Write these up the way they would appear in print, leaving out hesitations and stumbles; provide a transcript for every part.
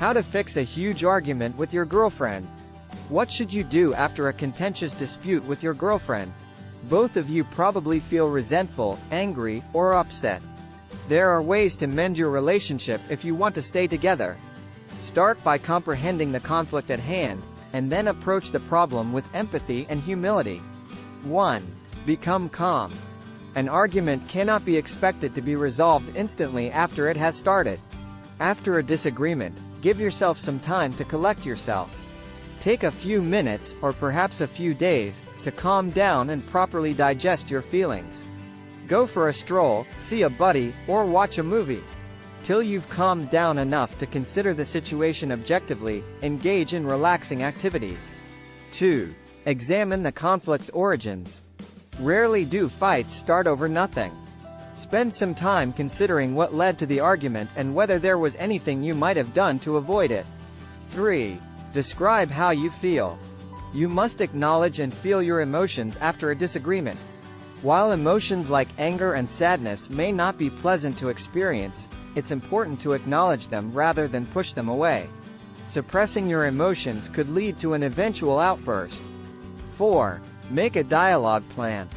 How to fix a huge argument with your girlfriend. What should you do after a contentious dispute with your girlfriend? Both of you probably feel resentful, angry, or upset. There are ways to mend your relationship if you want to stay together. Start by comprehending the conflict at hand, and then approach the problem with empathy and humility. 1. Become calm. An argument cannot be expected to be resolved instantly after it has started. After a disagreement, give yourself some time to collect yourself. Take a few minutes, or perhaps a few days, to calm down and properly digest your feelings. Go for a stroll, see a buddy, or watch a movie. Till you've calmed down enough to consider the situation objectively, engage in relaxing activities. 2. Examine the conflict's origins. Rarely do fights start over nothing. Spend some time considering what led to the argument and whether there was anything you might have done to avoid it. 3. Describe how you feel. You must acknowledge and feel your emotions after a disagreement. While emotions like anger and sadness may not be pleasant to experience, it's important to acknowledge them rather than push them away. Suppressing your emotions could lead to an eventual outburst. 4. Make a dialogue plan.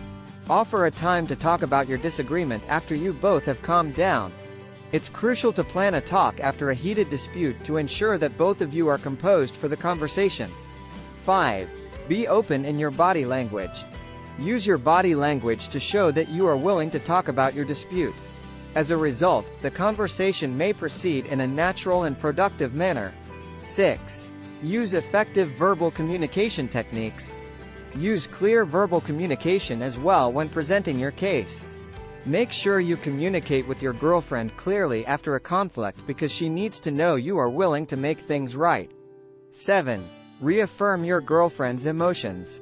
Offer a time to talk about your disagreement after you both have calmed down. It's crucial to plan a talk after a heated dispute to ensure that both of you are composed for the conversation. 5. Be open in your body language. Use your body language to show that you are willing to talk about your dispute. As a result, the conversation may proceed in a natural and productive manner. 6. Use effective verbal communication techniques. Use clear verbal communication as well when presenting your case. Make sure you communicate with your girlfriend clearly after a conflict because she needs to know you are willing to make things right. 7. Reaffirm your girlfriend's emotions.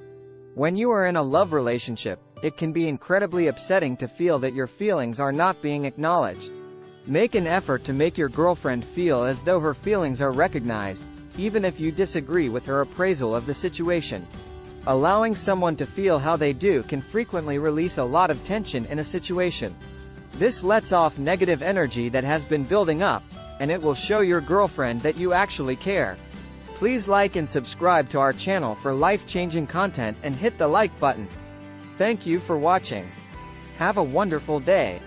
When you are in a love relationship, it can be incredibly upsetting to feel that your feelings are not being acknowledged. Make an effort to make your girlfriend feel as though her feelings are recognized, even if you disagree with her appraisal of the situation. Allowing someone to feel how they do can frequently release a lot of tension in a situation. This lets off negative energy that has been building up, and it will show your girlfriend that you actually care. Please like and subscribe to our channel for life-changing content and hit the like button. Thank you for watching. Have a wonderful day.